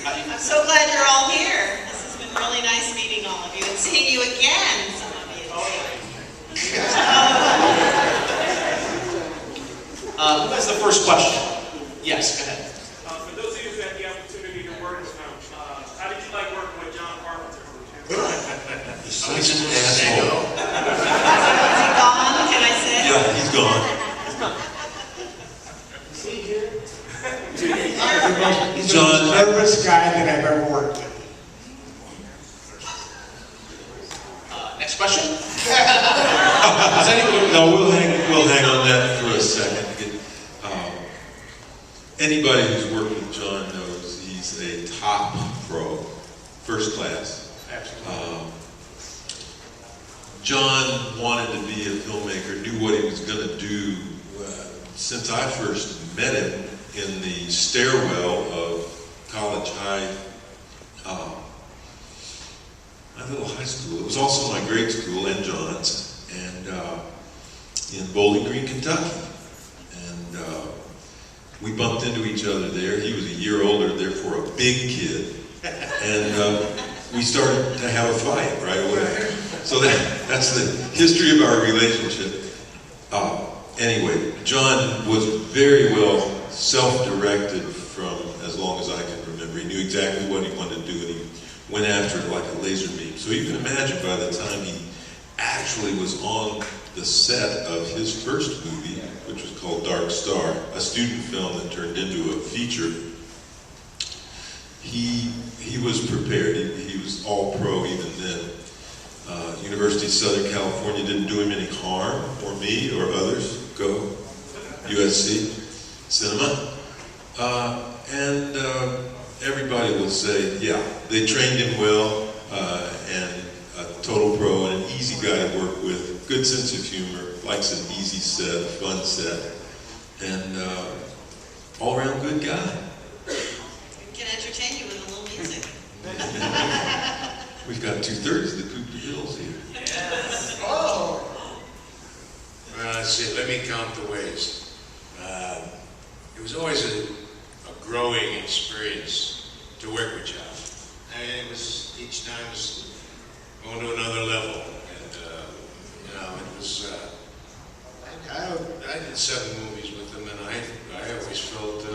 I'm so glad you're all here. This has been really nice meeting all of you and seeing you again, some of you. Who has the first question? Yes, go ahead. For those of you who had the opportunity to work with him, how did you like working with John Carpenter? He's such an asshole. Is he gone? Can I sit? Yeah, he's gone. He's the most nervous guy that I've ever worked with. Next question? No, we'll hang on that for a second. Anybody who's worked with John knows he's a top pro, first class. Absolutely. John wanted to be a filmmaker, knew what he was going to do. Since I first met him in the stairwell of College High, my little high school. It was also my grade school and John's, and in Bowling Green, Kentucky. And we bumped into each other there. He was a year older, therefore a big kid. And we started to have a fight right away. So that's the history of our relationship. Anyway, John was very well self-directed from as long as I can remember. He knew exactly what he wanted to do, and he went after it like a laser beam. So you can imagine by the time he actually was on the set of his first movie, which was called Dark Star, a student film that turned into a feature, he was prepared. He was all pro even then. University of Southern California didn't do him any harm, or me, or others. Go, USC, cinema. And everybody will say, yeah, they trained him well, and a total pro, and an easy guy to work with, good sense of humor, likes an easy set, fun set, and all-around good guy. We can entertain you with a little music. We've got 2/3 of the Coupe de Villes here. Yes. Oh. Let's see. Let me count the ways. It was always a growing experience to work with John. And it was each time was going to another level, and it was. I did 7 movies with him, and I always felt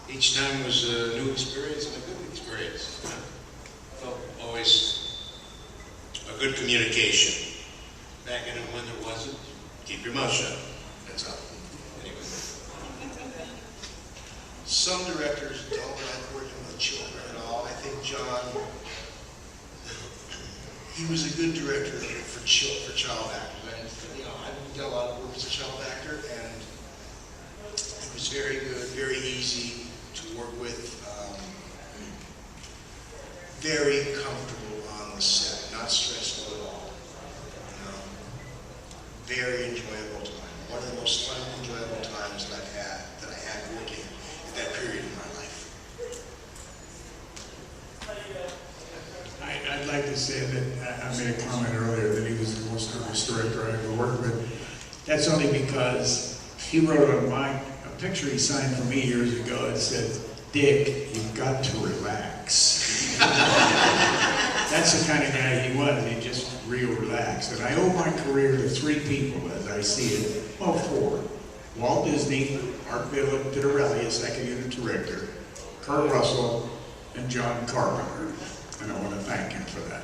each time was a new experience and a good experience. Felt always a good communication. Back in when there wasn't, keep your mouth shut. That's all. Anyway. Some directors don't like working with children at all. I think John, he was a good director for child actors. I didn't get a lot of work as a child actor, and he was very good, very easy to work with, very comfortable on the set, not stressful at all. Very enjoyable time. One of the most fun, enjoyable times that I had working at that period in my life. I'd like to say that I made a comment earlier that he was the most nervous director I ever worked with. That's only because he wrote on a picture he signed for me years ago. It said, "Dick, you've got to relax." That's the kind of guy he was. He just real relaxed. And I owe my career to 3 people, as I see it. Well, 4. Walt Disney, Art Vittorelli, a second unit director, Kurt Russell, and John Carpenter. And I want to thank him for that.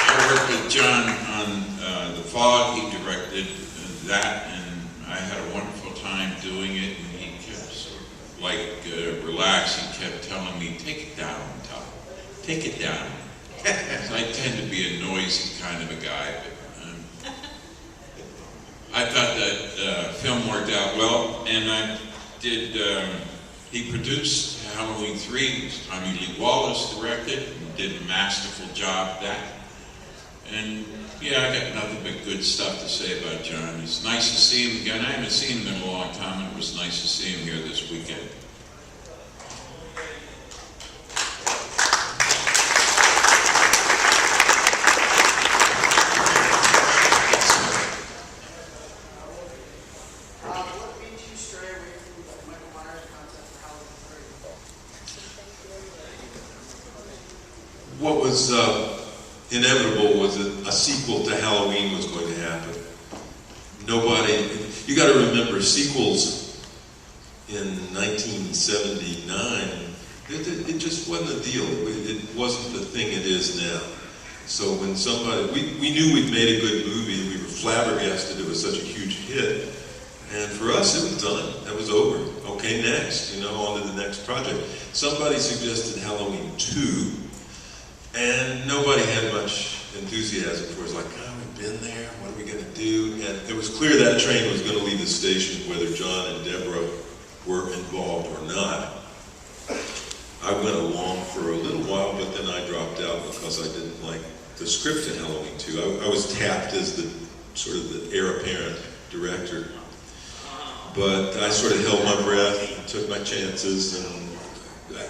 I worked with John on The Fog. He directed that, and I had a wonderful time doing it. And he kept sort of like relax. He kept telling me, "Take it down, Tom. Take it down." So I tend to be a noisy kind of a guy, but I thought that film worked out well, and I did. He produced Halloween 3. Tommy Lee Wallace directed and did a masterful job at that. And yeah, I got nothing but good stuff to say about John. It's nice to see him again. I haven't seen him in a long time, and it was nice to see him here this weekend. what was inevitable was that a sequel to Halloween was going to happen. You got to remember, sequels in 1979, it just wasn't a deal. It wasn't the thing it is now. So when we knew we'd made a good movie, and we were flabbergasted it was such a huge hit. And for us, it was done. That was over. Okay, next, on to the next project. Somebody suggested Halloween 2, and nobody had much enthusiasm for it. It was like, oh, we've been there, what are we going to do? And it was clear that train was going to leave the station, whether John and Deborah were involved or not. I went along for a little while, but then I dropped out because I didn't like the script in Halloween 2. I was tapped as the sort of the heir apparent director. But I sort of held my breath and took my chances, and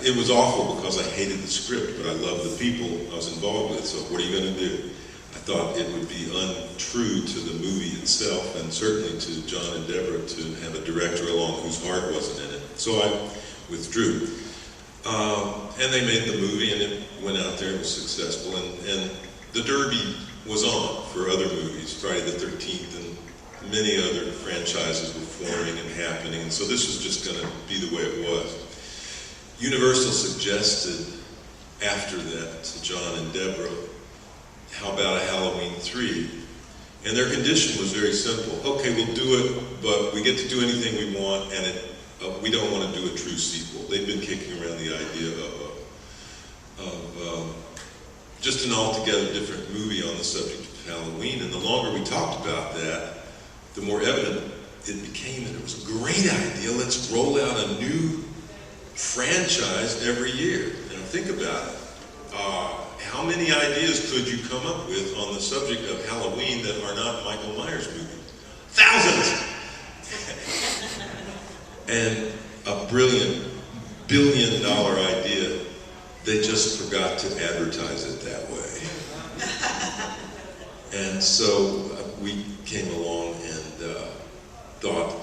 it was awful because I hated the script, but I loved the people I was involved with, so what are you going to do? I thought it would be untrue to the movie itself, and certainly to John and Deborah to have a director along whose heart wasn't in it. So I withdrew. And they made the movie, and it went out there and was successful, and the Derby was on for other movies, Friday the 13th, and many other franchises were forming and happening, and so this was just going to be the way it was. Universal suggested after that to John and Deborah, how about a Halloween 3? And their condition was very simple. Okay, we'll do it, but we get to do anything we want, and we don't want to do a true sequel. They've been kicking around the idea of just an altogether different movie on the subject of Halloween, and the longer we talked about that, the more evident it became that it was a great idea. Let's roll out a new franchise every year. Think about it. How many ideas could you come up with on the subject of Halloween that are not Michael Myers movies? Thousands! And a brilliant billion-dollar idea, they just forgot to advertise it that way. And so we came along and thought,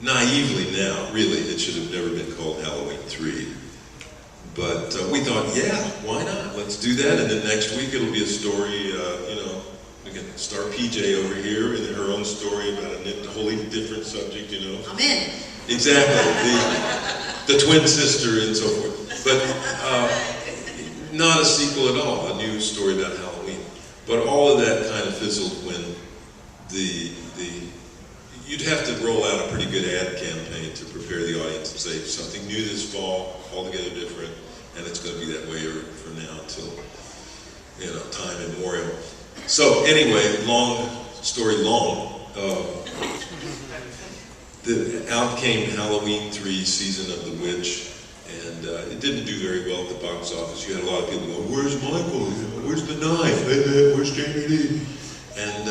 naively now, really, it should have never been called Halloween 3. But we thought, yeah, why not? Let's do that, and then next week it'll be a story, we can star PJ over here in her own story about a wholly different subject, I'm in. Exactly, the twin sister and so forth. But not a sequel at all, a new story about Halloween. But all of that kind of fizzled when you'd have to roll out a pretty good ad campaign to prepare the audience and say something new this fall, altogether different, and it's going to be that way from now until, time immemorial. So anyway, long story long, out came Halloween 3, Season of the Witch, and it didn't do very well at the box office. You had a lot of people going, where's Michael? Where's the knife? Where's Jamie Lee? And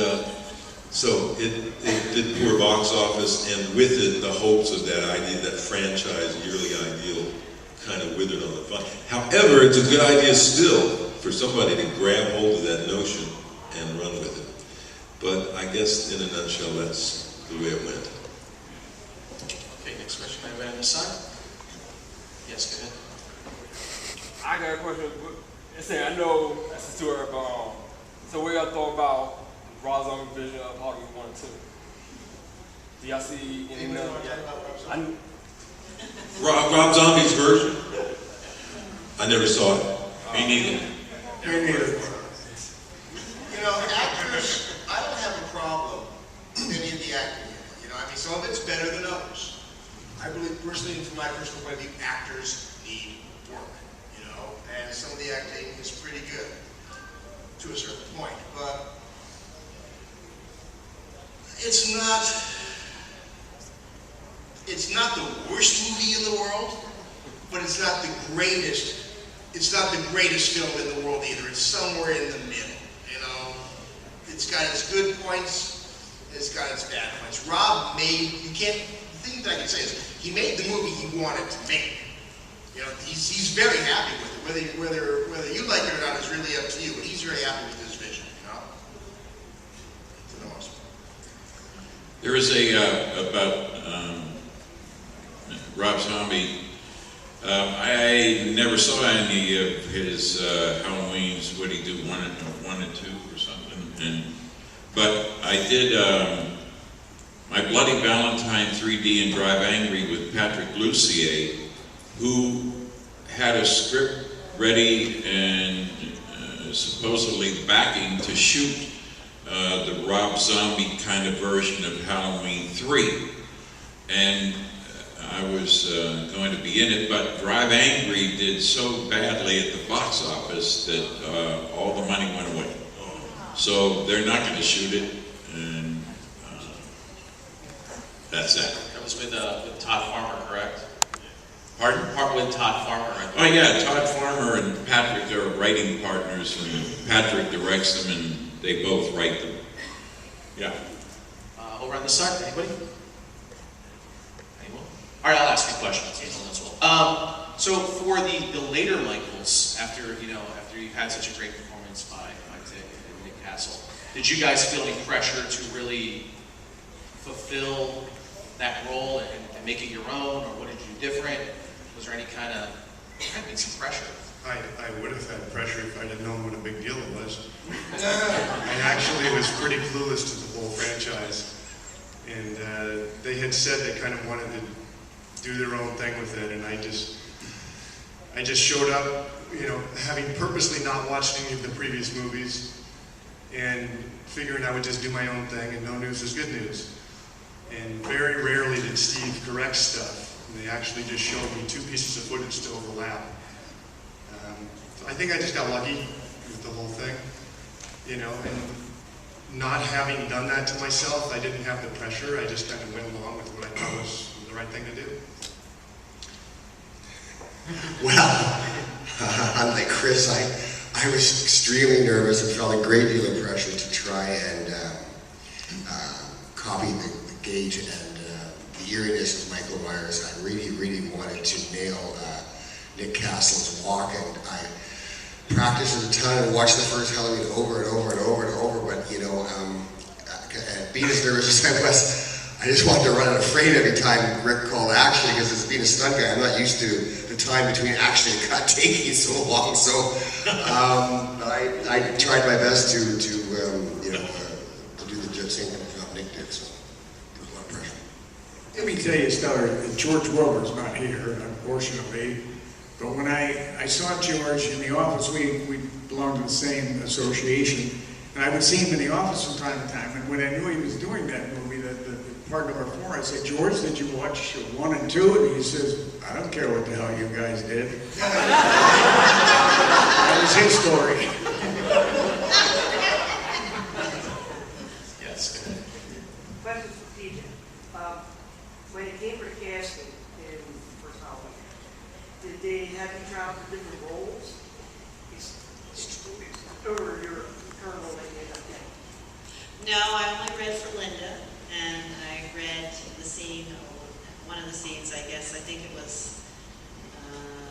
so it did poor box office, and with it, the hopes of that idea, that franchise yearly ideal, kind of withered on the vine. However, it's a good idea still for somebody to grab hold of that notion and run with it. But I guess in a nutshell, that's the way it went. Okay, next question. Anybody on this side? Yes, go ahead. I got a question. I know that's a tour of, so what y'all thought about Rob Zombie's vision of Halloween 1 and 2? Do y'all see any of that? Rob Zombie's version? I never saw it. Me neither. Me neither. Actors, I don't have a problem with any of the acting. Some of it's better than others. I believe personally, from my personal point of view, actors need work, and some of the acting is pretty good to a certain point, but it's not the worst movie in the world, but it's not the greatest. It's not the greatest film in the world either. It's somewhere in the middle. It's got its good points, it's got its bad points. Rob made, the thing that I can say is, he made the movie he wanted to make. He's very happy with it. Whether you like it or not is really up to you, but he's very happy with his vision, for the most part. There is about Rob Zombie, I never saw any of his Halloweens. What did he do, one and two or something? But I did My Bloody Valentine 3D and Drive Angry with Patrick Lussier, who had a script ready and supposedly the backing to shoot the Rob Zombie kind of version of Halloween 3. And I was going to be in it, but Drive Angry did so badly at the box office that all the money went away. So they're not going to shoot it, and that's that. That was with Todd Farmer, correct? Pardon? Part with Todd Farmer, I think. Oh yeah, Todd Farmer and Patrick are writing partners, and Patrick directs them, and they both write them. Yeah. Over on this side, anybody? Anyone? All right, I'll ask you questions as well. So for the later Michaels, after you've had such a great performance by Dick and Nick Castle, did you guys feel any pressure to really fulfill that role and make it your own, or what did you do different? Was there any kind of some pressure? I would have had pressure if I'd have known what a big deal it was. I actually was pretty clueless to the whole franchise. And they had said they kind of wanted to do their own thing with it, and I just showed up, having purposely not watched any of the previous movies, and figuring I would just do my own thing, and no news is good news. And very rarely did Steve correct stuff. And they actually just showed me 2 pieces of footage to overlap. So I think I just got lucky with the whole thing, and not having done that to myself, I didn't have the pressure. I just kind of went along with what I thought was the right thing to do. Well, unlike Chris, I was extremely nervous and felt a great deal of pressure to try and copy the gait and the eeriness of Michael Myers. I really, really wanted to nail Nick Castle's walk, and I practiced a ton and watched the first Halloween over and over and over and over, but being as nervous as I was, I just wanted to run out of frame every time Rick called action, because as being a stunt guy, I'm not used to the time between action and cut taking so long. So I tried my best to do the same kind of job Nick did. So there was a lot of pressure. Let me tell you, Stellar, George Wilbur's not here, unfortunately. But when I saw George in the office, we belonged to the same association, and I would see him in the office from time to time. And when I knew he was doing that movie, the part number 4, I said, "George, did you watch 1 and 2? And he says, "I don't care what the hell you guys did." That was his story. Yes, go ahead. Question for TJ. When it came for casting in First Halloween, did they have you travel for different roles? Or your current role that you ended up getting? No, I only read for Linda, and I read the scene, one of the scenes, I guess. I think it was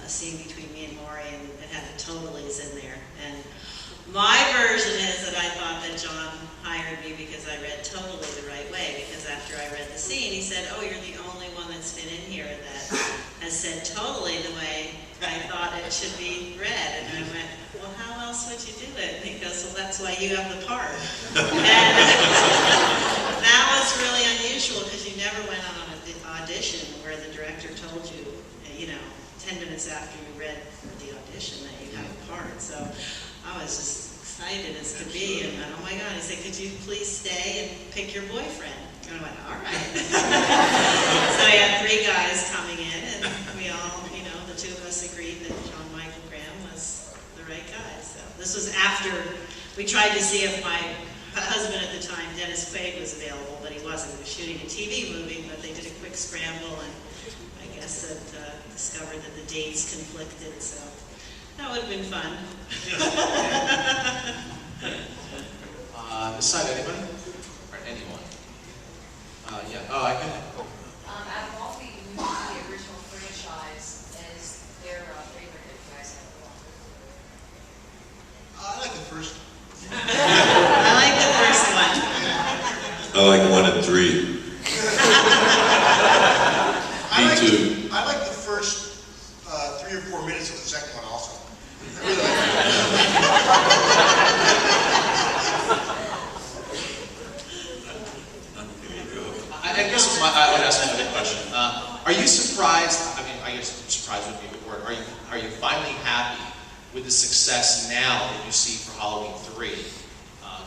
a scene between me and Maury, and it had the totallys in there. And my version is that I thought that John hired me because I read totally the right way, because after I read the scene, he said, "Oh, you're the only one that's been in here that has said totally the way I thought it should be read." And I went, "Well, how else would you do it?" And he goes, "Well, that's why you have the part." And that was really unusual, because you never went on an audition where the director told you, 10 minutes after you read for the audition that you have a part. So I was just excited as could be, and oh my God, he said, "Could you please stay and pick your boyfriend?" And I went, "All right." So I had 3 guys coming in, and we all, the 2 of us agreed that John Michael Graham was the right guy. So this was after we tried to see if my husband at the time, Dennis Quaid, was available, but he wasn't. He was shooting a TV movie, but they did a quick scramble, and I guess that discovered that the dates conflicted, so that would have been fun. This side, anybody? Or anyone? Yeah. Oh, I can. Out of all the movies in the original franchise, is their favorite that you guys have watched? I like the first. I like the first one. I like 1 and 3. I Me too. I like the first I guess I would ask another question. Are you surprised? I mean, I guess surprised would be a good word. Are you finally happy with the success now that you see for Halloween 3,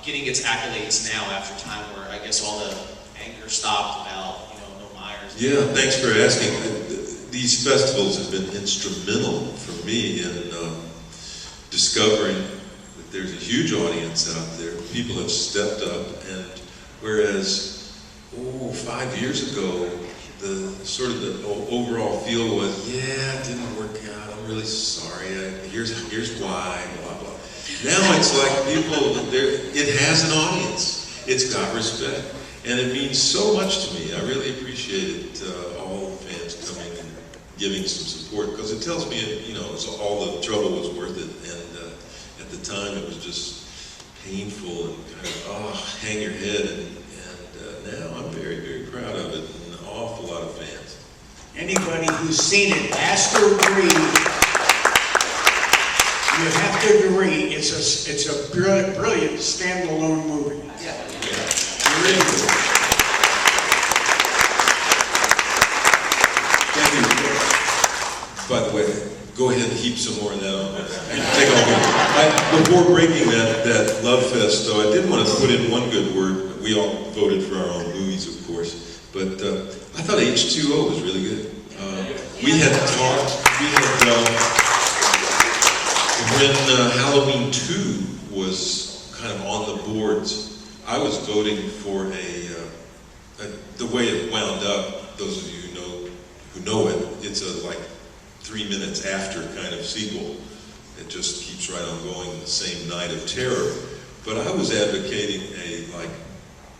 getting its accolades now after time where I guess all the anger stopped about no Myers? Yeah, thanks for asking. These festivals have been instrumental for me in discovering that there's a huge audience out there. People have stepped up, and whereas 5 years ago, the sort of the overall feel was, yeah, it didn't work out. I'm really sorry. Here's why. Blah blah. Now it's like people. It has an audience. It's got respect, and it means so much to me. I really appreciate it. All the fans coming and giving some support, because it tells me, all the trouble was worth it. And at the time, it was just painful and kind of hang your head. And now I'm very, very proud of it, and an awful lot of fans. Anybody who's seen it has to agree. You have to agree. It's a brilliant standalone movie. Yeah. Really good. Thank you. By the way, go ahead and heap some more of that on. Take all before breaking that Love Fest, though, I did want to put in one good word. We all voted for our own movies, of course, but I thought H2O was really good. We had talked, when Halloween 2 was kind of on the boards, I was voting for the way it wound up. Those of you who know it, it's a like 3 minutes after kind of sequel. It just keeps right on going in the same night of terror. But I was advocating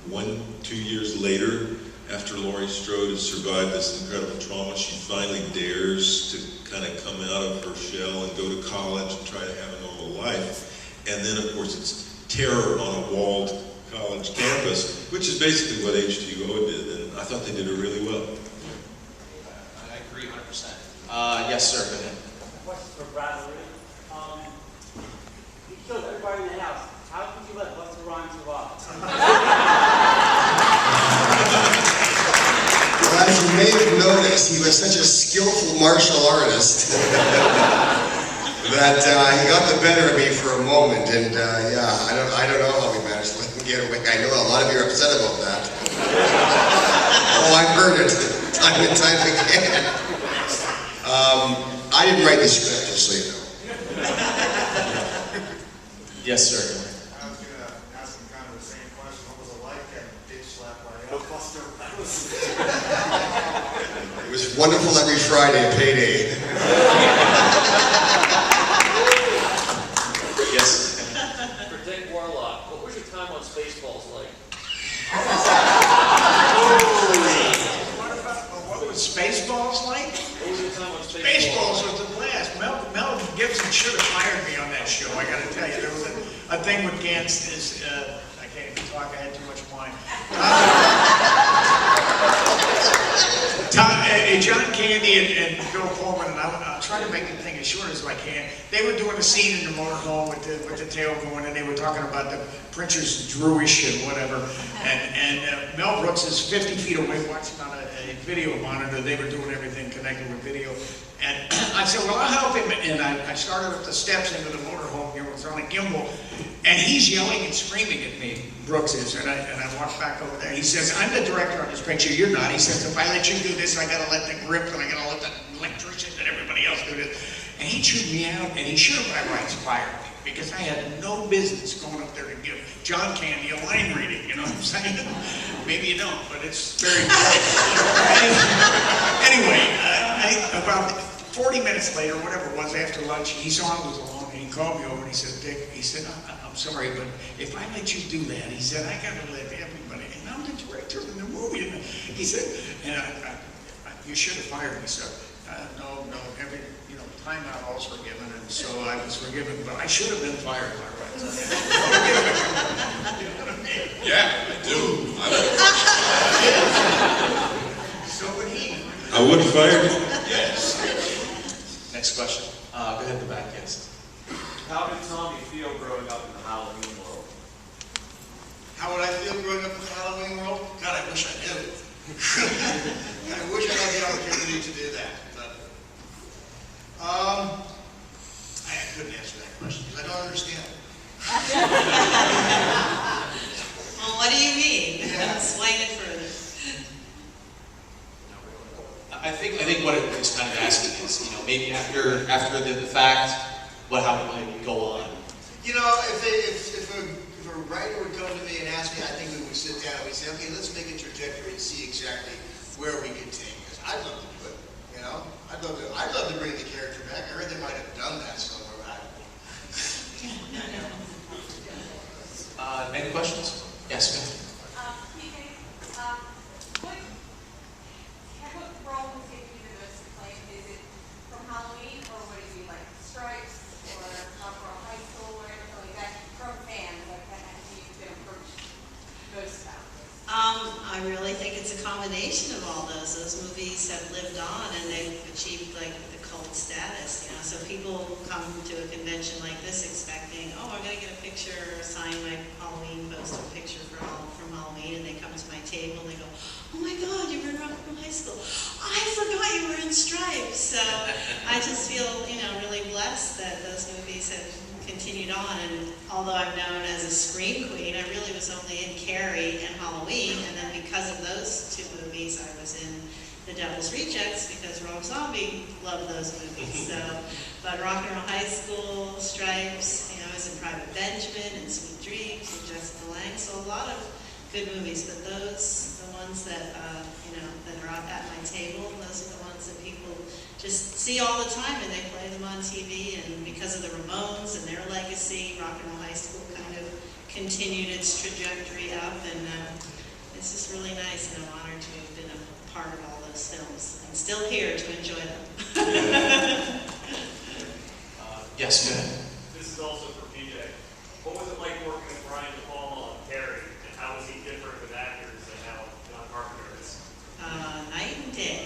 1-2 years later, after Laurie Strode has survived this incredible trauma, she finally dares to kind of come out of her shell and go to college and try to have a normal life. And then, of course, it's terror on a walled college campus, which is basically what H2O did, and I thought they did it really well. I agree 100%. Yes, sir, go ahead. Question for Bradley. He killed everybody in the house. How could you let Busta Rhymes survive? Well, as you may have noticed, he was such a skillful martial artist that he got the better of me for a moment. And I don't know how we managed to let him get away. I know a lot of you are upset about that. Oh, I've heard it time and time again. I didn't write the script, just so you know. Yes, sir. I was going to ask him kind of the same question. What was it like getting bitch slapped by Buster Rhymes? It was wonderful every Friday at payday. Yes. For Dick Warlock, what was your time on Spaceballs like? What was Spaceballs like? What was your time on Spaceballs? Spaceballs was a blast. Mel Gibson should have fired me on that show. I got to tell you, there was a thing with Gantz. I can't even talk. I had too much wine. John Candy and Bill Pullman, and I'll try to make the thing as short as I can. They were doing a scene in the motorhome with the tail going, and they were talking about the Prince's Druish and whatever. And Mel Brooks is 50 feet away watching on a video monitor. They were doing everything connected with video. And I said, well, I'll help him. And I started up the steps into the motorhome. It was on a gimbal. And he's yelling and screaming at me, Brooks is. And I walked back over there. He says, I'm the director on this picture. You're not. He says, if I let you do this, I got to let the grip and I got to let the electrician and everybody else do this. And he chewed me out. And he should have by rights fired me, because I had no business going up there to give John Candy a line reading. You know what I'm saying? Maybe you don't, but it's very Anyway, about 40 minutes later, whatever it was, after lunch, he saw I was alone, and he called me over and he said, Dick, he said, I'm sorry, but if I let you do that, he said, I gotta let everybody, and I'm the director of the movie, and he said, and you should have fired me, sir. No, timeout all's forgiven, and so I was forgiven, but I should have been fired, by right. Yeah, I do. So would he. I would have fired him. Yes. Next question. Go ahead in the back, yes. How did Tommy feel growing up in the Halloween world? How would I feel growing up in the Halloween world? God, I wish I knew. I wish I had the opportunity to do that, but I couldn't answer that question because I don't understand. Well, what do you mean? Yeah. Explain it further. I think what it was kind of asking is, maybe after the fact, how would you go on? You know, if a writer would come to me and ask me, I think we would sit down and we'd say, okay, let's make a trajectory and see exactly where we could take this. I'd love to do it. I'd love to bring the character back. I heard they might have done that somewhere, but I don't know. Any questions? Yes, go ahead. What role was it you the most to play? Is it from Halloween, or would it be like Stripes, or from high school, or anything like that? From fans, like that you've been approached most about? I really think it's a combination of all those. Those movies have lived on and they've achieved like the cult status, So people come to a convention like this expecting, oh, I'm going to get a picture or sign my Halloween poster picture from Halloween, and they come to my table and they go, oh my God, you were in Rock and Roll High School. I forgot you were in Stripes. So I just feel, really blessed that those movies have continued on, and although I'm known as a scream queen, I really was only in Carrie and Halloween, and then because of those two movies, I was in The Devil's Rejects because Rob Zombie loved those movies. So, but Rock and Roll High School, Stripes, I was in Private Benjamin and Sweet Dreams and Jessica Lange, so a lot of good movies, but those, the ones that, that are out at my table, those are the ones that people just see all the time, and they play them on TV, and because of the Ramones and their legacy, Rock and Roll High School kind of continued its trajectory up, and it's just really nice, and I'm honored to have been a part of all those films, and still here to enjoy them. Yes, go ahead. This is also for PJ. What was it like working with Brian De Palma on Carrie, and how was he different with actors than how John Carpenter is? Night and day.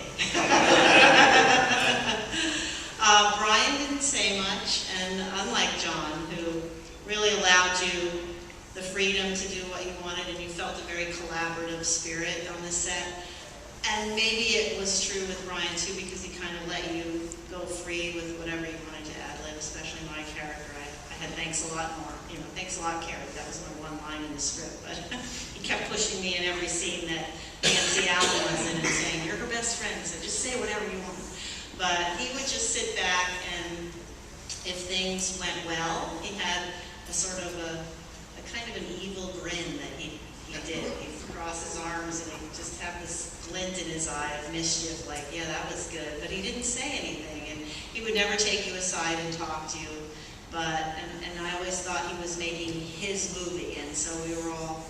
Brian didn't say much, and unlike John, who really allowed you the freedom to do what you wanted, and you felt a very collaborative spirit on the set. And maybe it was true with Brian too, because he kind of let you go free with whatever you wanted to ad-lib, especially my character. I had thanks a lot more, thanks a lot, Carrie. That was my one line in the script, but he kept pushing me in every scene that Nancy Allen was in and saying, you're her best friend, so just say whatever you want. But he would just sit back, and if things went well, he had a sort of a kind of an evil grin that he did. He'd cross his arms and he'd just have this glint in his eye of mischief, like, yeah, that was good. But he didn't say anything, and he would never take you aside and talk to you. But, and I always thought he was making his movie, and so we were all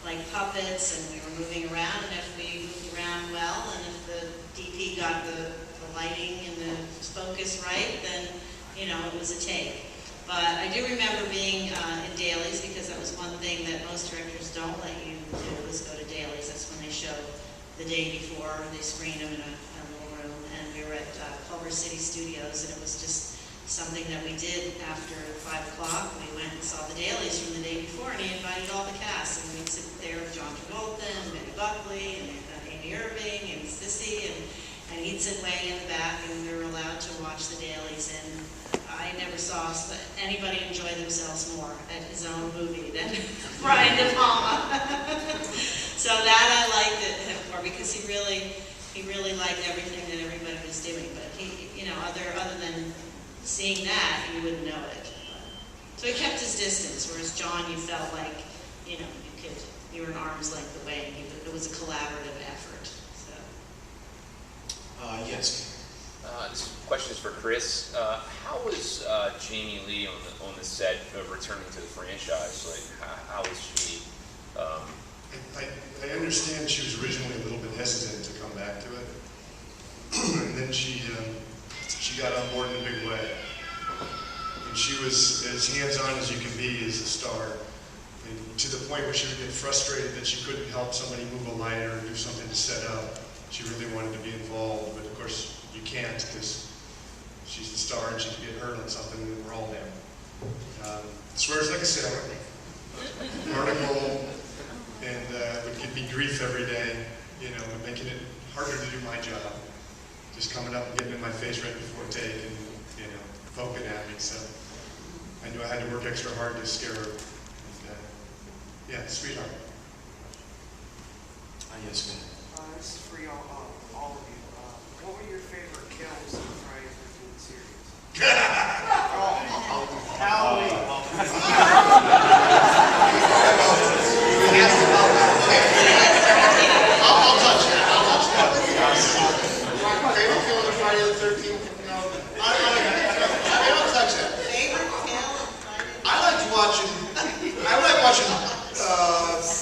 like puppets, and we were moving around, and if we moved around well, and if the DP got the lighting and the focus right, then, it was a take. But I do remember being in dailies, because that was one thing that most directors don't let you do, is go to dailies. That's when they show the day before, they screen them in a little room, and we were at Culver City Studios, and it was just something that we did after 5 o'clock. We went and saw the dailies from the day before, and he invited all the cast, and we'd sit there with John Travolta, and Betty Buckley, and Amy Irving, and Sissy, and he'd sit way in the back, and we were allowed to watch the dailies, and I never saw anybody enjoy themselves more at his own movie than Brian De Palma. So that I liked it him for, because he really liked everything that everybody was doing, but he, other than seeing that, you wouldn't know it. So he kept his distance, whereas John, you felt like, you were an arm's length away, and it was a collaborative effort. So. Yes. This question is for Chris. How was Jamie Lee on the set of returning to the franchise? Like, how was she? I understand she was originally a little bit hesitant to come back to it, and then she got on board in a big way. And she was as hands-on as you can be as a star, and to the point where she would get frustrated that she couldn't help somebody move a light or do something to set up. She really wanted to be involved, but of course you can't, because she's the star and she could get hurt on something, and we're all down. Swears like a sailor, article, and would give me grief every day. you know, and making it harder to do my job. Just coming up and getting in my face right before take and, you know, poking at me. So I knew I had to work extra hard to scare her. And, yeah, sweetheart. Yes, ma'am. This is for y'all, all of you. What were your favorite kills in the Friday the 13th series? Halloween. I'll touch that. My favorite kill on the Friday the 13th? No, I don't touch that. Favorite kill on Friday? I like watching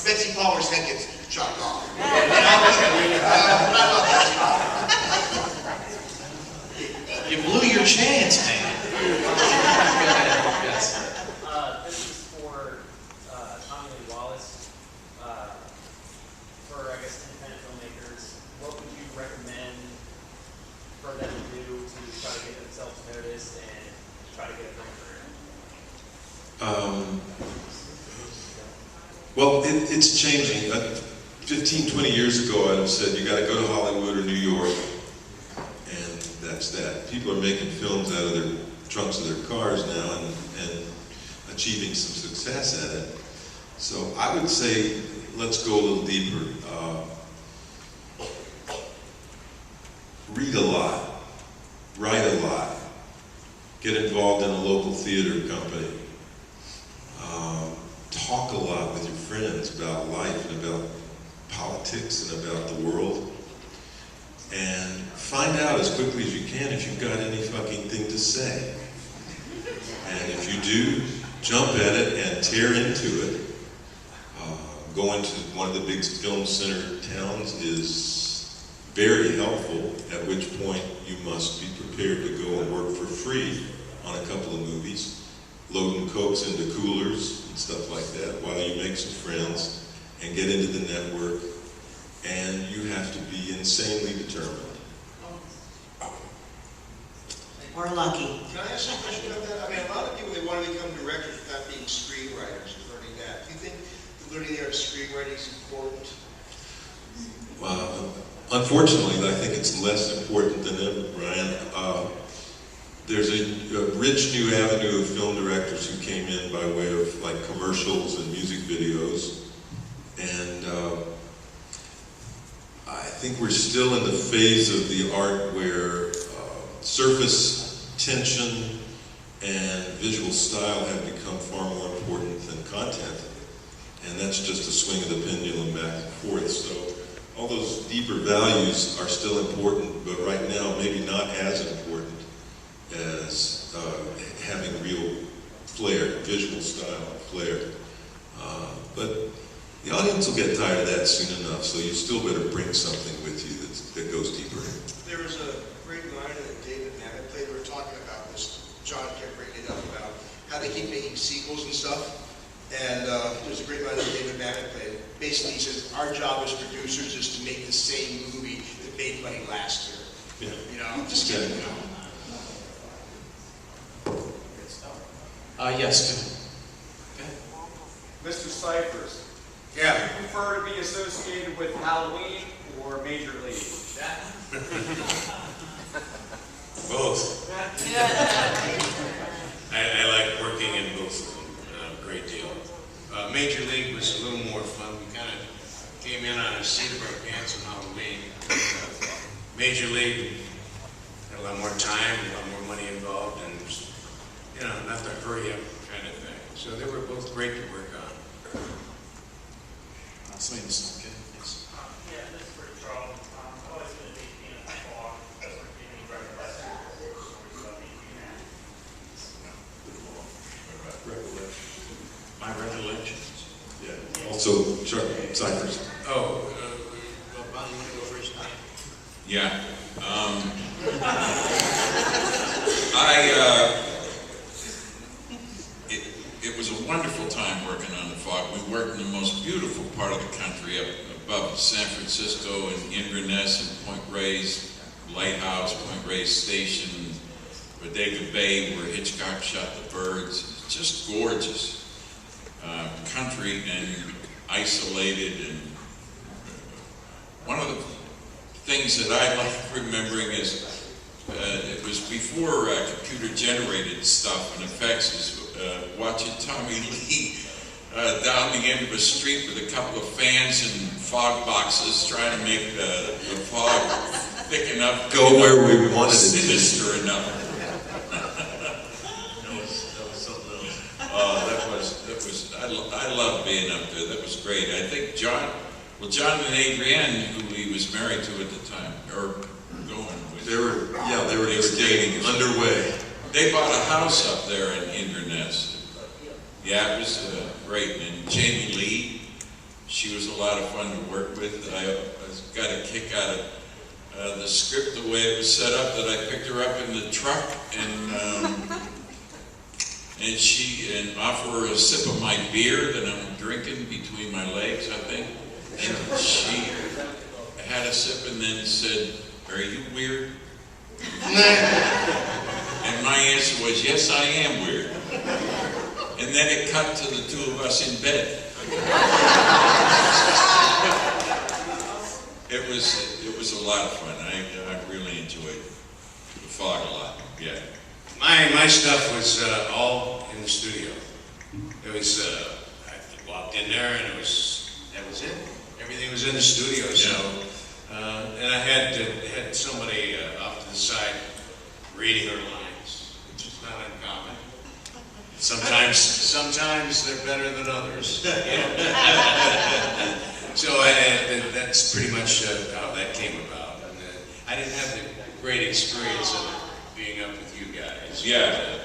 Betsy Palmer's head get chopped off. I love Betsy Palmer. You blew your chance, man. Yes. This is for Tommy Lee Wallace. For, I guess, independent filmmakers, what would you recommend for them to do to try to get themselves noticed and try to get a film career? Well, it's changing. 15, 20 years ago, I'd have said you got to go to Hollywood or New York, and that's that. People are making films out of their trunks of their cars now and achieving some success at it. So I would say let's go a little deeper. Read a lot, write a lot, get involved in a local theater company. Talk a lot with your friends about life and about politics and about the world, and find out as quickly as you can if you've got any fucking thing to say. And if you do, jump at it and tear into it. Going to one of the big film center towns is very helpful, at which point you must be prepared to go and work for free on a couple of movies, loading Cokes into coolers and stuff like that while you make some friends and get into the network, and you have to be insanely determined. Or lucky. Can I ask you a question about that? I mean, a lot of people, they want to become directors without being screenwriters and learning that. Do you think the learning there of screenwriting is important? Unfortunately, I think it's less important than ever, Brian. There's a rich new avenue of film directors who came in by way of like commercials and music videos, and I think we're still in the phase of the art where surface tension and visual style have become far more important than content, and that's just a swing of the pendulum back and forth. So all those deeper values are still important, but right now maybe not as important as having real flair, visual style flair. But the audience will get tired of that soon enough, so you still better bring something with you that goes deeper. There was a great line that David Mamet played. We were talking about this. John kept bringing it up about how they keep making sequels and stuff. And there's a great line that David Mamet played. Basically, he says, our job as producers is to make the same movie that made money last year. Yeah. You know, just kidding, you know. Yes. Okay. Mr. Cyphers, Yeah. do you prefer to be associated with Halloween or Major League? Both. I like working in both of them a great deal. Major League was a little more fun. We kind of came in on a seat of our pants on Halloween. Major League had a lot more time, a lot more money involved, and you know, not the hurry up kind of thing. So they were both great to work on. Somebody in the song, okay? Yes. Yeah, this is for Charles. I've always been a big fan of the fog. That's what gave me recollection. My recollections. Yeah. Also, Cyphers. Oh, Bob, you want to go first? Yeah. It was a wonderful time working on the fog. We worked in the most beautiful part of the country, up above San Francisco and Inverness and Point Reyes Lighthouse, Point Reyes Station, Bodega Bay, where Hitchcock shot the birds. It's just gorgeous. Country and isolated, and one of the things that I like remembering is it was before computer-generated stuff and effects. Is watching Tommy Lee down the end of a street with a couple of fans and fog boxes, trying to make the fog thick enough, Go where we wanted it to. sinister enough. I love being up there. That was great. I think John and Adrienne, who he was married to at the time, or going with. They were dating, underway. They bought a house up there in Inverness. Yeah, it was great. And Jamie Lee, she was a lot of fun to work with. I got a kick out of the script, the way it was set up, that I picked her up in the truck and offer her a sip of my beer that I'm drinking between my legs, I think. And she had a sip and then said, "Are you weird?" And my answer was, "Yes, I am weird." And then it cut to the two of us in bed. It was a lot of fun. I really enjoyed the fog a lot. Yeah. My stuff was all in the studio. It was I walked in there and that was it. Everything was in the studio. So and I had somebody off to the side reading her lines, which is not uncommon. Sometimes they're better than others. So that's pretty much how that came about. And I didn't have the great experience of being up with you guys. Yeah.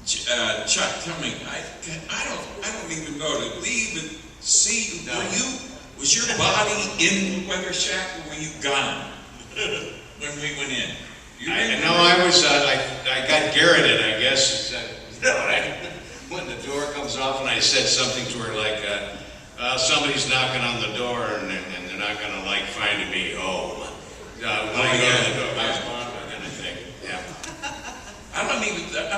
Chuck, tell me, I don't even know. Did we even see? No. Was your body in the weather shack, or were you gone when we went in? I got garroted, I guess. When the door comes off and I said something to her like, somebody's knocking on the door and they're not going to like finding me home. When I go to the door, that's one kind of thing. Yeah. I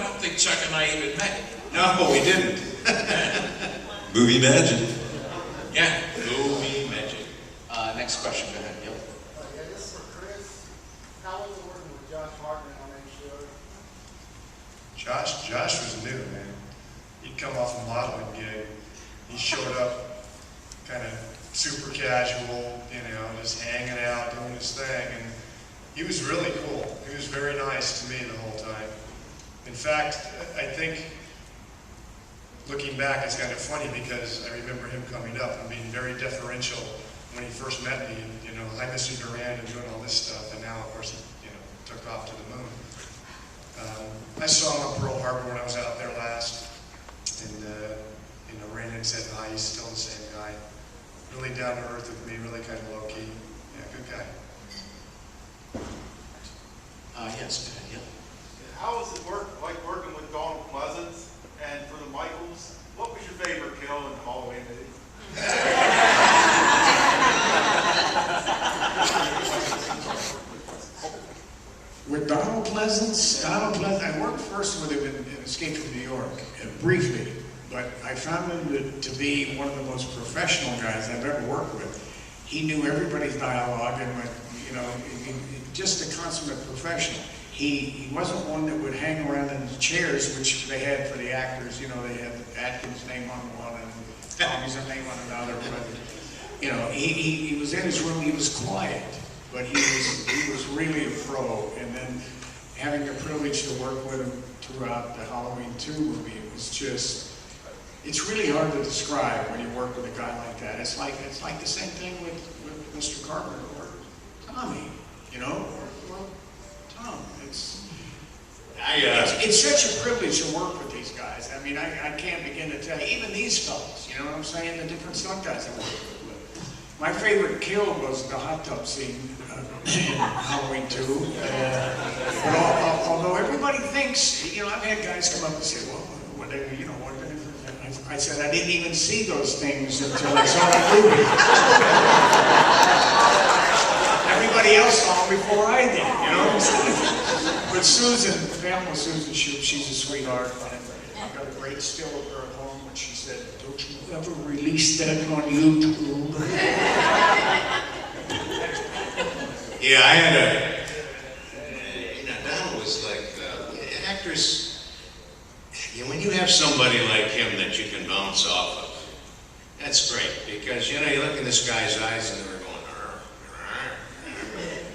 don't think Chuck and I even met. No, we didn't. Movie magic. Yeah. Movie magic. Next question, go ahead, Gil. Yeah, this is for Chris. How was it working with Josh Hartman on that show? Josh was new, man. He'd come off a modeling gig. He showed up kind of super casual, just hanging out, doing his thing, and he was really cool. He was very nice to me the whole time. In fact, I think, looking back, it's kind of funny because I remember him coming up and being very deferential when he first met me, and, hi, Mr. Durand, and doing all this stuff, and now, of course, he, took off to the moon. I saw him at Pearl Harbor when I was out there last, and, ran in and said hi. He's still the same guy. Really down to earth with me, really kind of low key. Yeah, good guy. Yes, go ahead, Gil. How was it like working with Donald Pleasance? And for the Michaels, what was your favorite kill in the Halloween movie? With Donald Pleasance, I worked first with him in Escape from New York, briefly, but I found him to be one of the most professional guys I've ever worked with. He knew everybody's dialogue and just a consummate professional. He wasn't one that would hang around in the chairs, which they had for the actors. They had Atkins' name on one and Tommy's name on another. But, he was in his room. He was quiet, but he was really a pro. And then having the privilege to work with him throughout the Halloween 2 movie, it was just. It's really hard to describe when you work with a guy like that. It's like the same thing with Mr. Carpenter or Tommy. Tom. It's such a privilege to work with these guys. I mean, I can't begin to tell you. Even these fellas, you know what I'm saying? The different stunt guys I work with. My favorite kill was the hot tub scene in Halloween 2. Although everybody thinks, I've had guys come up and say, well, what I said, I didn't even see those things until I saw the movie. Everybody else saw them before I did, But Susan, Pamela Susan Shoup, she's a sweetheart, and I've got a great still of her at home, and she said, don't you ever release that on YouTube. Yeah, I had Donald was like, actors, when you have somebody like him that you can bounce off of, that's great, because, you look in this guy's eyes and they're going,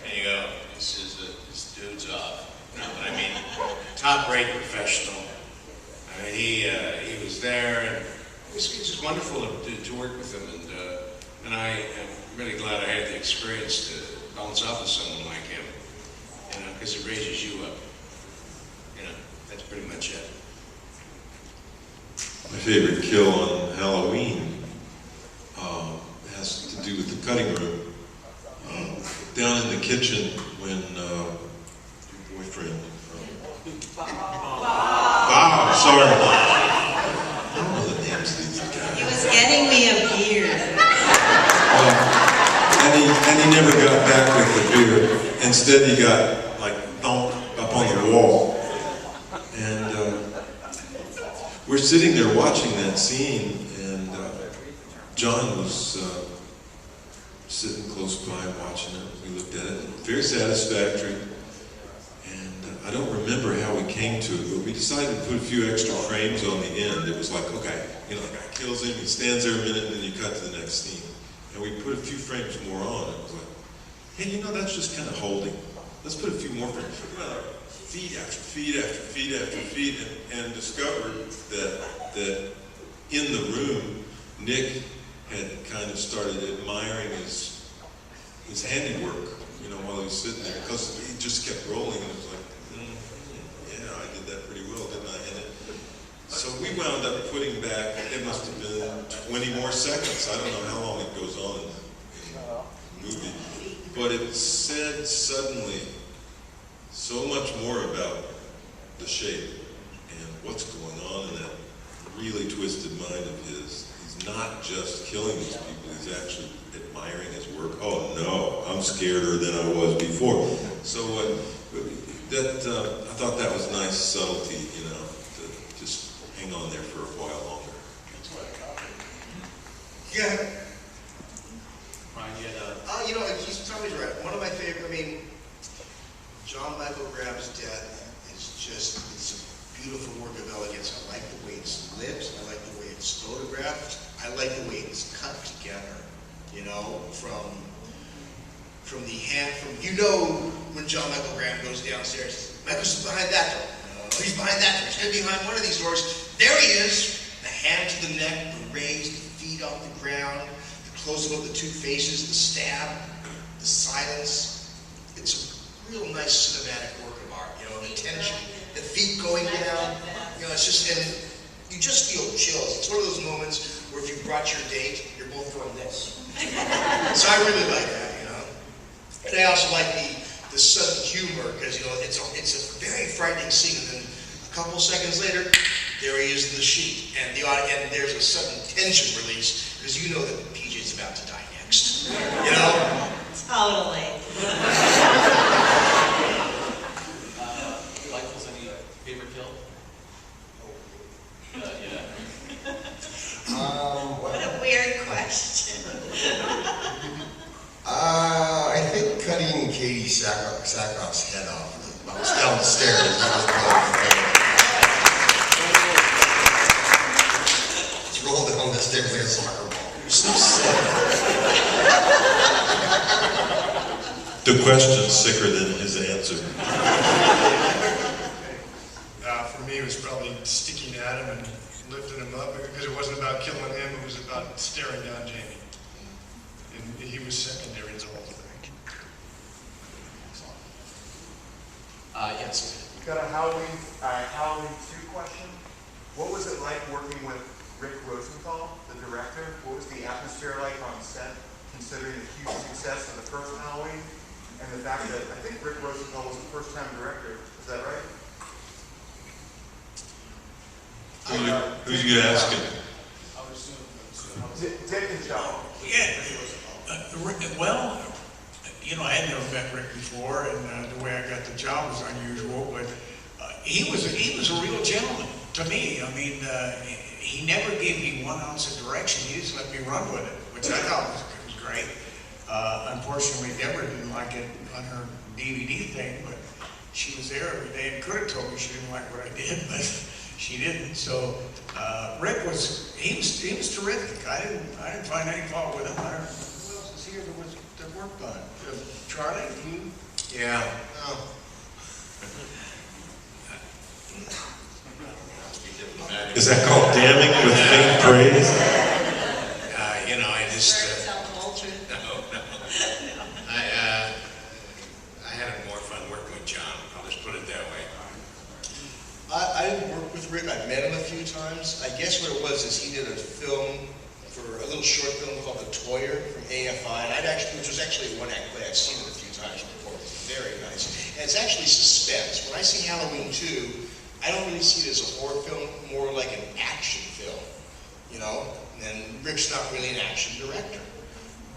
and you go, this dude's off. No, but I mean, top-rate professional. I mean, he was there, and it was just wonderful to work with him, and I am really glad I had the experience to bounce off of someone like him, because it raises you up. That's pretty much it. My favorite kill on Halloween has to do with the cutting room. Down in the kitchen when your boyfriend, Bob, sorry. I don't know the names of these guys. He was getting me a beer. And he never got back with the beer. Instead, he got like thumped up on the wall. And we're sitting there watching that scene, and John was sitting close by watching it. We looked at it, very satisfactory. And I don't remember how we came to it, but we decided to put a few extra frames on the end. It was like, okay, the guy kills him, he stands there a minute, and then you cut to the next scene. And we put a few frames more on. It was like, hey, that's just kind of holding. Let's put a few more frames. Feet after feet after feet after feet, and discovered that in the room, Nick had kind of started admiring his handiwork, while he was sitting there, because he just kept rolling, and it was like, yeah, I did that pretty well, didn't I? So we wound up putting back, it must have been 20 more seconds. I don't know how long it goes on in the movie, but it said suddenly so much more about the shape and what's going on in that really twisted mind of his. He's not just killing these people, he's actually admiring his work. Oh no, I'm scareder than I was before. So I thought that was nice subtlety, to just hang on there for a while longer. Yeah. Ryan, you had He's always right. One of my favorite, John Michael Graham's death is just, it's a beautiful work of elegance. I like the way it's lit. I like the way it's photographed. I like the way it's cut together, from the hand, when John Michael Graham goes downstairs, Michael's behind that door. No, he's behind that door. He's going to be behind one of these doors. There he is. The hand to the neck, the raised, the feet off the ground, the close-up of the two faces, the stab, the silence. It's a real nice cinematic work of art, the tension, the feet going down, it's just, and you just feel chills. It's one of those moments where if you brought your date, you're both going this. So I really like that, And I also like the sudden humor, because, it's a very frightening scene, and then a couple seconds later, there he is in the sheet, and there's a sudden tension release, because that PJ's about to die next, Totally. Michael's any favorite kill? Yeah. What a weird question. I think cutting Katie Sackhoff's head off bounced down the stairs. That was probably my favorite. Just rolled down the stairs like a soccer ball. You're so sick. The question's sicker than his answer. For me, it was probably sticking at him and lifting him up, because it wasn't about killing him, it was about staring down Jamie. And he was secondary to the whole thing. Yes. Got a Halloween 2 question. What was it like working with Rick Rosenthal, the director? What was the atmosphere like on set, considering the huge success of the first Halloween? And the fact that I think Rick Rosenthal was the first-time director. Is that right? Who's you asking? Dick and John. Yeah. Well, I had never met Rick before, and the way I got the job was unusual, but he was a real gentleman to me. He never gave me 1 ounce of direction. He just let me run with it, which I thought was great. Unfortunately, Deborah didn't like it on her DVD thing, but she was there every day and could have told me she didn't like what I did, but she didn't. So Rick was terrific. I didn't find any fault with him. I don't know who else is here that worked on it. Charlie, you? Yeah. Is that called damning with faint praise? You know, I just. Tell the whole truth. No. I had more fun working with John. I'll just put it that way. I didn't work with Rick. I've met him a few times. I guess what it was is he did a film for a little short film called The Toyer from AFI, and which was actually a one-act play. I've seen it a few times before. It's very nice. And it's actually suspense. When I see Halloween 2, I don't really see it as a horror film, more like an action film, you know? And Rick's not really an action director.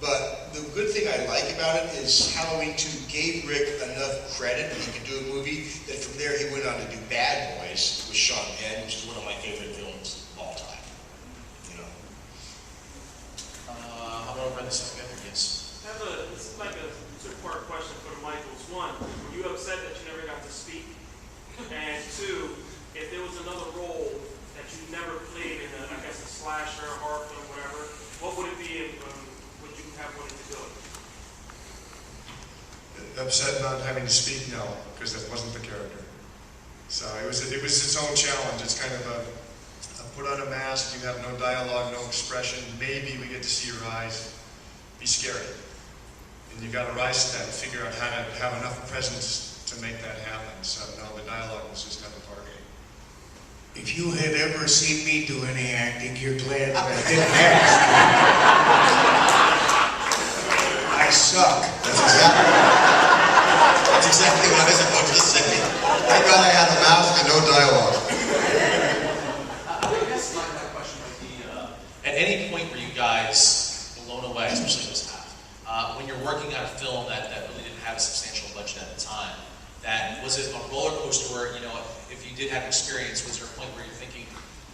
But the good thing I like about it is Halloween 2 gave Rick enough credit that he could do a movie that from there he went on to do Bad Boys with Sean Penn, which is one of my favorite films of all time. You know? How about over on this side? Yes. This is like a two-part question for the Michaels. One, were you upset that you never got to speak? And two, if there was another role that you never played in I guess a slasher, horror film, whatever, what would it be and would you have wanted to do it? Upset not having to speak, no, because that wasn't the character. So it was its own challenge. It's kind of a put on a mask, you have no dialogue, no expression, maybe we get to see your eyes, be scary. And you got to rise to that and figure out how to have enough presence to make that happen. So no, the dialogue was just kind of part of it. If you had ever seen me do any acting, you're glad that I didn't act. I suck. That's exactly what I was about to say. I'd rather have a mask and no dialogue. I guess my question might be, at any point were you guys blown away, especially this half, when you're working on a film that really didn't have a substantial budget at the time, that was it a roller coaster where, you know, if you did have experience, was there a point where you're thinking,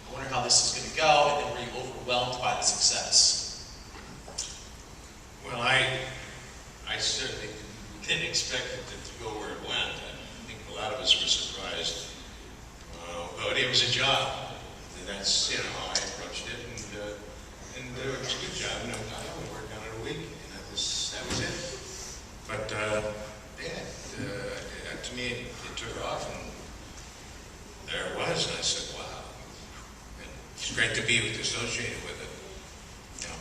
I wonder how this is going to go, and then were you overwhelmed by the success? Well, I certainly didn't expect it to go where it went. I think a lot of us were surprised. But it was a job. And that's, you know, I approached it, and it was a good job. And I only worked on it a week, and that was it. But, to me, it took off, and there it was. And I said, wow. And it's great to be associated with it. You know.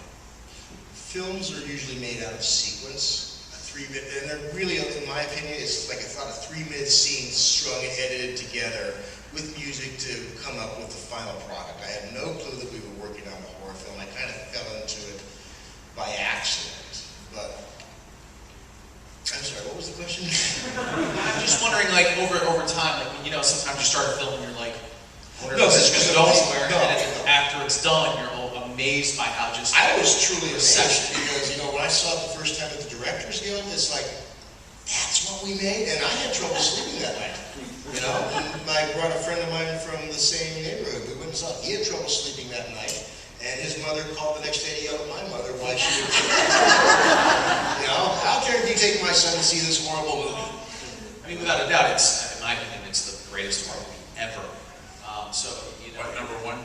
Films are usually made out of sequence. And they're really, in my opinion, it's like a 3-minute scene strung and edited together with music to come up with the final product. I had no clue that we were working on a horror film. I kind of fell into it by accident. But I'm sorry, what was the question? I'm just wondering, like, over time, like, you know, sometimes you start a film and you're like, I wonder No, if this is going to go somewhere, no. and then after it's done, you're amazed by how just... I was truly amazed because, you know, when I saw it the first time at the Directors Guild, it's like, that's what we made? And I had trouble sleeping that night. You know, and I brought a friend of mine from the same neighborhood. We went and saw it. He had trouble sleeping that night. And his mother called the next day to yell at my mother why she didn't sleep. You know, how dare you take my son to see this horrible movie? I mean, without a doubt, it's, in my opinion, it's the greatest horror movie ever. So, you know... What, number one?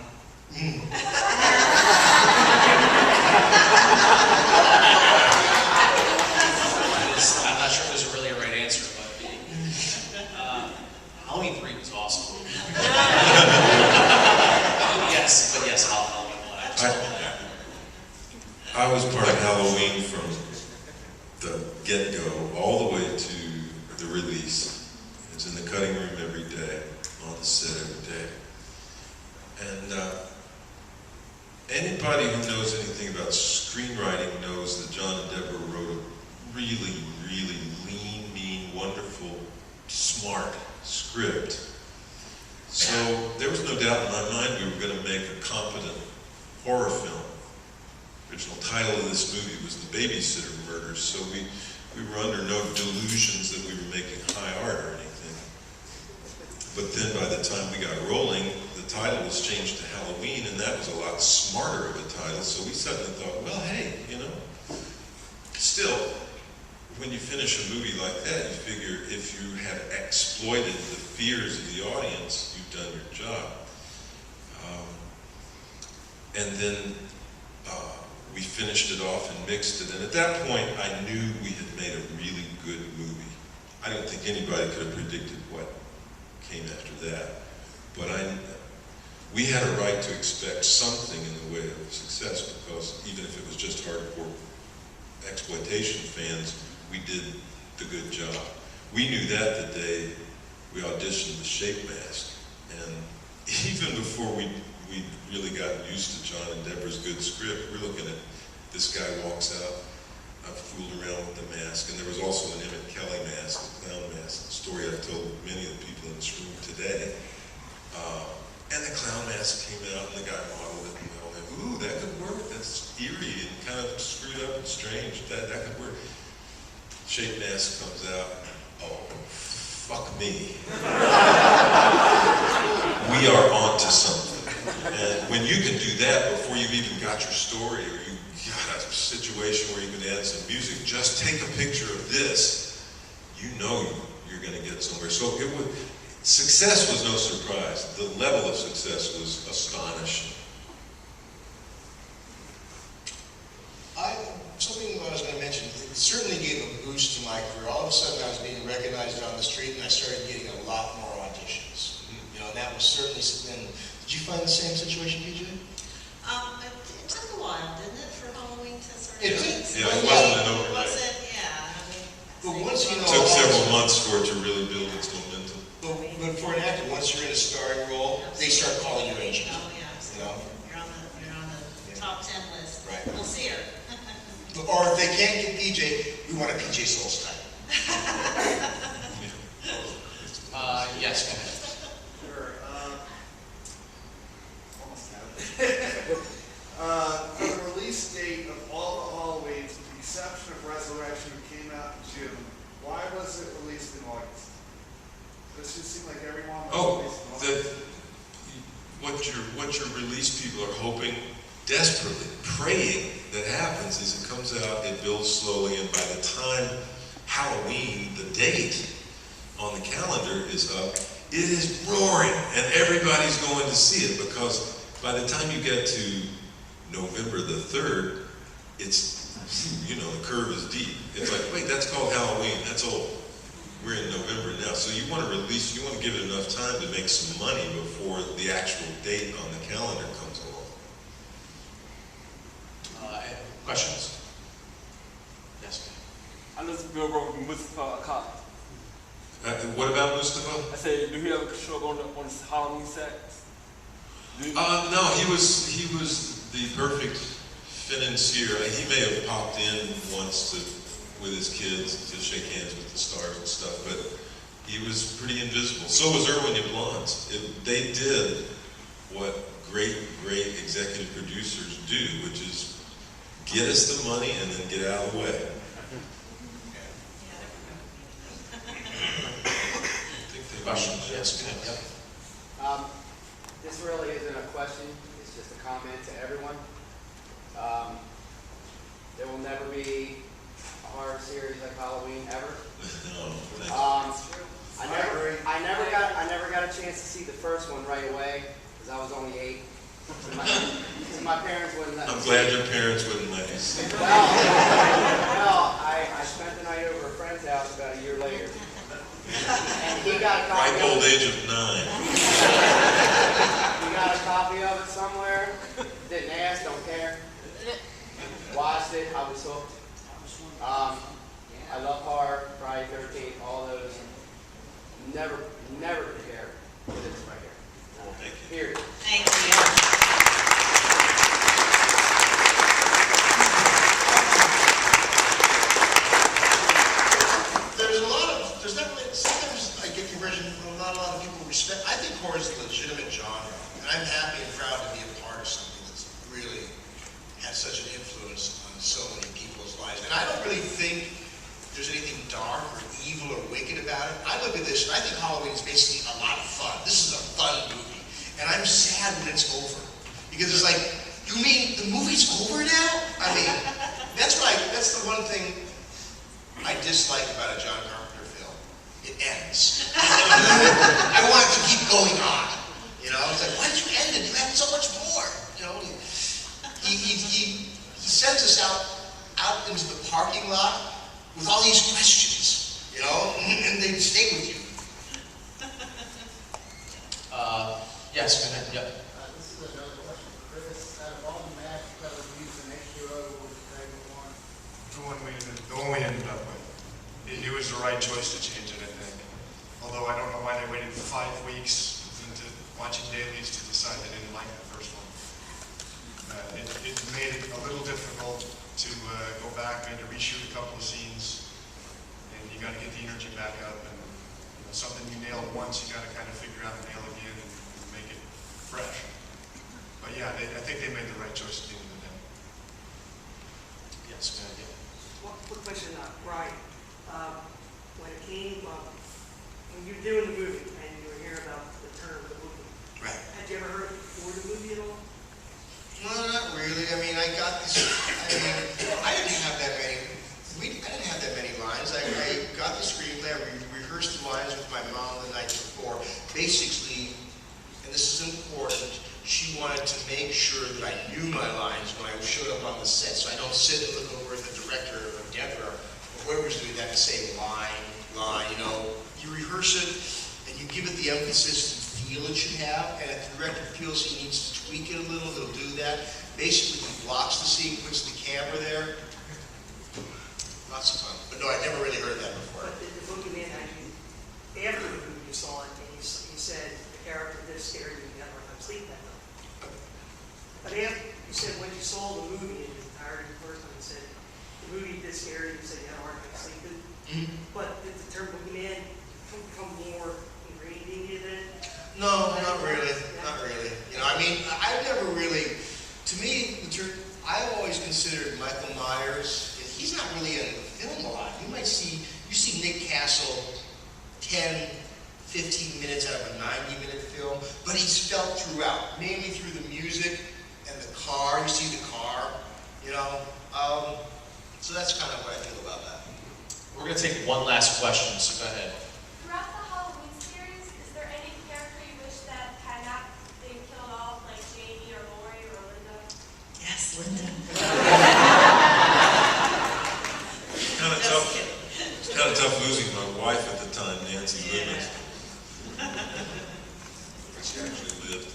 I'm not sure if there's really a right answer, but Halloween 3 was awesome. yes, Halloween 1. I was part of Halloween from the get-go all the way to the release. It's in the cutting room every day, on the set every day. And anybody who knows anything about screenwriting knows that John and Deborah wrote a really, really lean, mean, wonderful, smart script. So there was no doubt in my mind we were going to make a competent horror film. The original title of this movie was The Babysitter Murders, so we were under no delusions that we were making high art or anything. But then by the time we got rolling, the title was changed to Halloween, and that was a lot smarter of a title, so we suddenly thought, well, hey, you know, still, when you finish a movie like that, you figure if you have exploited the fears of the audience, you've done your job. And then we finished it off and mixed it. And at that point, I knew we had made a really good movie. I don't think anybody could have predicted what came after that. But we had a right to expect something in the way of success, because even if it was just hardcore exploitation fans, we did the good job. We knew that the day we auditioned the Shape Mask. And even before we really got used to John and Deborah's good script, we're looking at this guy walks out. I've fooled around with the mask, and there was also an Emmett Kelly mask, a clown mask, a story I've told many of the people in this room today. And the clown mask came out, and the guy modeled it, and we all went, ooh, that could work. That's eerie and kind of screwed up and strange. That could work. Shape mask comes out. Oh, fuck me. We are onto something. And when you can do that before you've even got your story, or you got a situation where you can add some music, just take a picture of this, you know you're going to get somewhere. So success was no surprise. The level of success was astonishing. Something I was going to mention, it certainly gave a boost to my career. All of a sudden I was being recognized on the street, and I started getting a lot more auditions. You know, and that was certainly something. Did you find the same situation, PJ? It took a while, didn't it, for Halloween to sort of... It did. Yeah, it wasn't an overnight. Was it? Yeah. I mean, But once you know... It took several months for it to really build its momentum. But for an actor, once you're in a starring role, they start calling your agent. Oh, yeah. You know? You're on the top 10 list. Right. We'll see her. Or if they can't get PJ, we want a PJ Souls type. Yes, go ahead. Sure. Almost have it. For the release date of all the Halloweens, with the exception of Resurrection, who came out in June, why was it released in August? This just seemed like everyone was released in August. What your release people are hoping, desperately praying that happens is it comes out, it builds slowly, and by the time Halloween, the date on the calendar is up, it is roaring, and everybody's going to see it, because by the time you get to November the 3rd, it's, you know, the curve is deep. It's like, wait, that's called Halloween, that's old. We're in November now, so you want to release, you want to give it enough time to make some money before the actual date on the calendar comes along. Questions? Yes, I know this Bill wrote Mustafa Akkad. What about Mustafa? I said, do he have a show on his Halloween set? No, he was the perfect financier. He may have popped in once with his kids to shake hands with the stars and stuff, but he was pretty invisible. So was Irwin Yablans. They did what great executive producers do, which is get us the money and then get out of the way. Questions? Yes, go ahead. Yep. This really isn't a question, it's just a comment to everyone. There will never be a horror series like Halloween ever. I never got a chance to see the first one right away because I was only 8. Because my parents wouldn't let me. I'm glad your parents wouldn't let you see. Well, I spent the night over a friend's house about a year later. And he got a copy Ripe old age of 9. He got a copy of it somewhere. Didn't ask, don't care. Watched it, I was hooked. I love horror, Friday 13th, all those. Never prepare for this right here. Thank you. Period. Thank you. There's not really, sometimes I get conversion from not a lot of people who respect. I think horror is a legitimate genre, and I'm happy and proud to be a part of something that's really had such an influence on so many people's lives. And I don't really think there's anything dark or evil or wicked about it. I look at this and I think Halloween is basically a lot of fun. This is a fun movie. And I'm sad when it's over. Because it's like, you mean the movie's over now? I mean, that's the one thing I dislike about a John Carpenter film. It ends. I want it to keep going on. You know, it's like, why did you end it? You had so much more. You know, he sends us out into the parking lot with all these questions, you know, and they stay with you. Yes, go ahead. Yep. This is another question for Chris. Out of all the maps that was used in H2O, what was your favorite one? The one we ended up with. It was the right choice to change it, I think. Although I don't know why they waited 5 weeks into watching dailies to decide they didn't like the first one. It made it a little difficult to go back and to reshoot a couple of scenes, and you got to get the energy back up. And you know, something you nail once, you got to kind of figure out and nail again and make it fresh. But yeah, I think they made the right choice at the end of the day. Yes, go ahead. One quick question, Brian. When it came, when you were doing the movie and you were hearing about the term the movie, Right. had you ever heard it before the movie at all? No, not really. I mean, I didn't have that many. I didn't have that many lines. I got the screenplay. I rehearsed the lines with my mom the night before. Basically, and this is important, she wanted to make sure that I knew my lines when I showed up on the set, so I don't sit and look over at the director or Deborah or whoever's doing that to say line. You know, you rehearse it and you give it the emphasis and feel it should have, and if the director feels he needs to tweak it a little, he'll do that. Basically, he blocks the scene, puts the camera there. Lots of fun. But no, I'd never really heard that before. But the boogeyman, after the movie you saw it, and you said the character this scared you, you had a hard time sleeping that night. But after you said when you saw the movie and you tired the first time, you said the movie did scare you, you said you had a hard time sleeping. But did the term boogeyman become more ingrained in you then? No, not really. Not really. You know, I mean, I've never really, to me, I've always considered Michael Myers, he's not really in the film a lot. You see Nick Castle 10, 15 minutes out of a 90-minute film, but he's felt throughout, mainly through the music and the car. You see the car, you know. So that's kind of what I feel about that. We're going to take one last question, so go ahead. Throughout the Halloween series, is there any character you wish that had not been killed off, like Jamie or Lori or Linda? Yes, Linda. It's kind of tough losing my wife at the time, Nancy Libbins. She actually lived.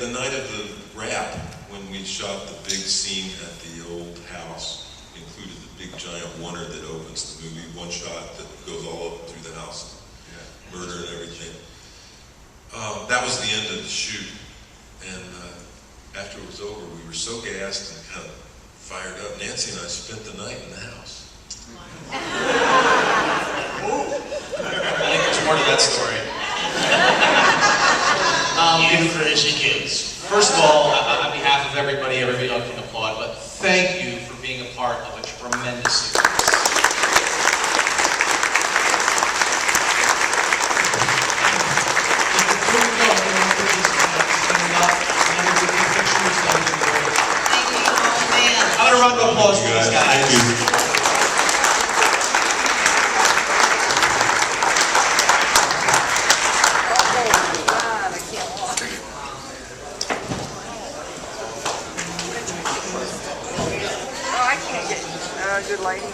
The night of the wrap, when we shot the big scene at the old house, included the big giant oner that opens the movie, one shot that goes all up through the house, murder and everything. That was the end of the shoot. And after it was over, we were so gassed and kind of fired up. Nancy and I spent the night in the house. I think there's more to that story. You crazy kids. First of all, on behalf of everybody can applaud, but thank you for being a part of a tremendous series. I'm going to run to applause for these guys. Thank you. Oh, I can't get good lighting.